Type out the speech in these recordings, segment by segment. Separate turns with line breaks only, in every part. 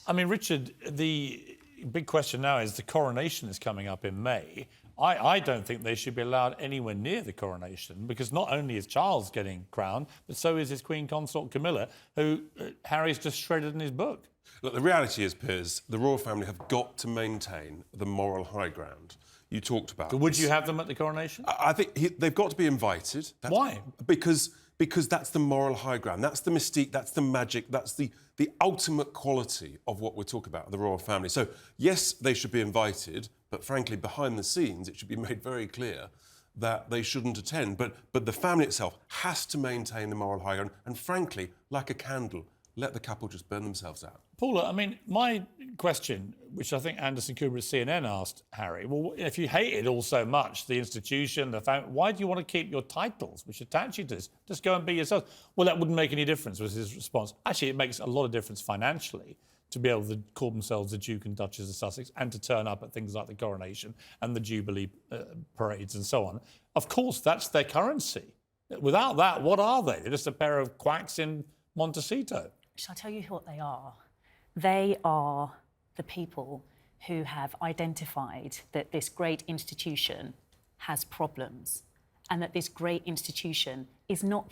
I mean, Richard, the big question now is the coronation is coming up in May. I don't think they should be allowed anywhere near the coronation because not only is Charles getting crowned, but so is his Queen Consort Camilla, who Harry's just shredded in his book.
Look, the reality is, Piers, the royal family have got to maintain the moral high ground. You talked about
But would you have them at the coronation?
I think they've got to be invited.
Why?
Because that's the moral high ground. That's the mystique, that's the magic, that's the ultimate quality of what we're talking about, the royal family. So, yes, they should be invited, but frankly, behind the scenes, it should be made very clear that they shouldn't attend. But the family itself has to maintain the moral high ground. And frankly, like a candle, let the couple just burn themselves out.
Paula, I mean, my question, which I think Anderson Cooper at CNN asked Harry, well, if you hate it all so much, the institution, the family, why do you want to keep your titles, which attach you to this? Just go and be yourself. Well, that wouldn't make any difference, was his response. Actually, it makes a lot of difference financially to be able to call themselves the Duke and Duchess of Sussex and to turn up at things like the coronation and the Jubilee parades and so on. Of course, that's their currency. Without that, what are they? They're just a pair of quacks in Montecito.
Shall I tell you what they are? They are the people who have identified that this great institution has problems and that this great institution is not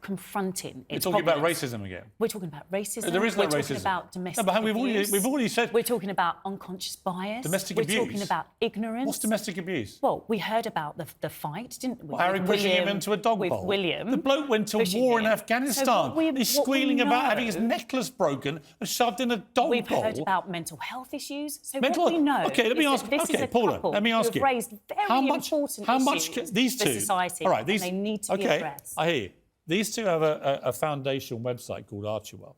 confronting its
You're talking
problems.
about racism again.
We're talking about racism.
There is no
We're talking
racism.
about domestic
but
abuse.
we've already said...
We're talking about unconscious bias.
Domestic
We're
abuse?
talking about ignorance.
What's domestic abuse?
Well, we heard about the fight, didn't we?
Well, Harry pushing him into a dog bowl.
With William.
The bloke went to war in Afghanistan.
So
He's squealing about having his necklace broken and shoved in a dog bowl.
We've heard about mental health issues. So
what
we know
OK, let me ask...
this is a
Paula,
couple
let me ask
who
you.
have raised very important issues
these two,
for society,
all right,
and they need to be addressed.
I hear you. These two have a foundation website called Archewell.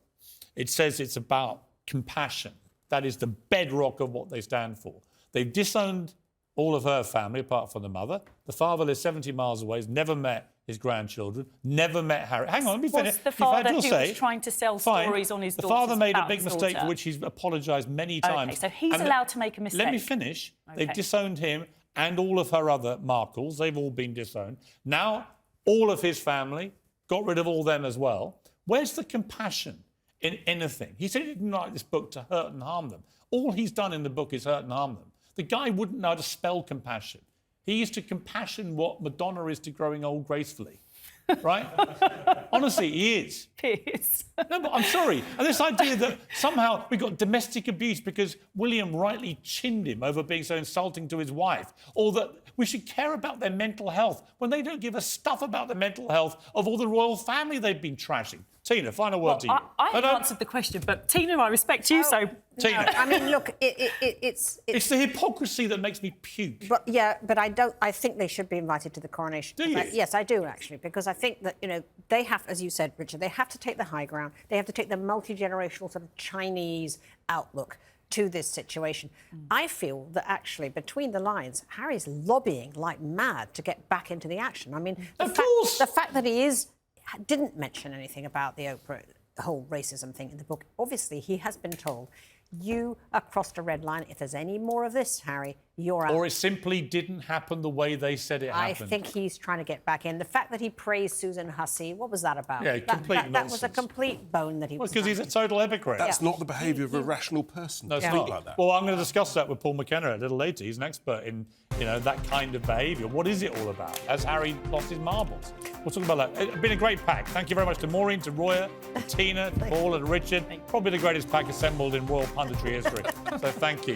It says it's about compassion. That is the bedrock of what they stand for. They've disowned all of her family, apart from the mother. The father lives 70 miles away, has never met his grandchildren, never met Harry. Hang on, let me finish.
What's the father who was trying to sell stories on his daughter?
The father made a big mistake for which he's apologised many times.
OK, so he's allowed to make a mistake.
Let me finish.
Okay.
They've disowned him and all of her other Markles. They've all been disowned. Now, all of his family... got rid of all them as well. Where's the compassion in anything? He said he didn't write this book to hurt and harm them. All he's done in the book is hurt and harm them. The guy wouldn't know how to spell compassion. He is to compassion what Madonna is to growing old gracefully. Right? Honestly, he is.
Piers.
No, but I'm sorry. And this idea that somehow we got domestic abuse because William rightly chinned him over being so insulting to his wife, or that we should care about their mental health when they don't give a stuff about the mental health of all the royal family they've been trashing. Tina, final word to you.
I answered the question, but Tina, I respect you, so...
Tina.
No, I mean, look, it's
the hypocrisy that makes me puke.
But but I think they should be invited to the coronation.
Do you?
Yes, I do, actually, because I think that, they have, as you said, Richard, they have to take the high ground. They have to take the multi-generational sort of Chinese outlook to this situation. I feel that actually, between the lines, Harry's lobbying like mad to get back into the action. I mean, the fact that he didn't mention anything about the whole racism thing in the book. Obviously, he has been told, you have crossed a red line. If there's any more of this, Harry, you're out.
Or it simply didn't happen the way they said it happened.
I think he's trying to get back in. The fact that he praised Susan Hussey, what was that about?
Yeah, complete nonsense.
That was a complete bone that he was...
Because he's a total hypocrite.
That's not the behaviour of a rational person.
No, it's not. Like that. Well, I'm going to discuss that with Paul McKenna a little later. He's an expert in, that kind of behaviour. What is it all about? Has Harry lost his marbles? We'll talk about that. It's been a great pack. Thank you very much to Maureen, to Roya, to Tina, to Paul and Richard. Probably the greatest pack assembled in royal punditry history. So thank you.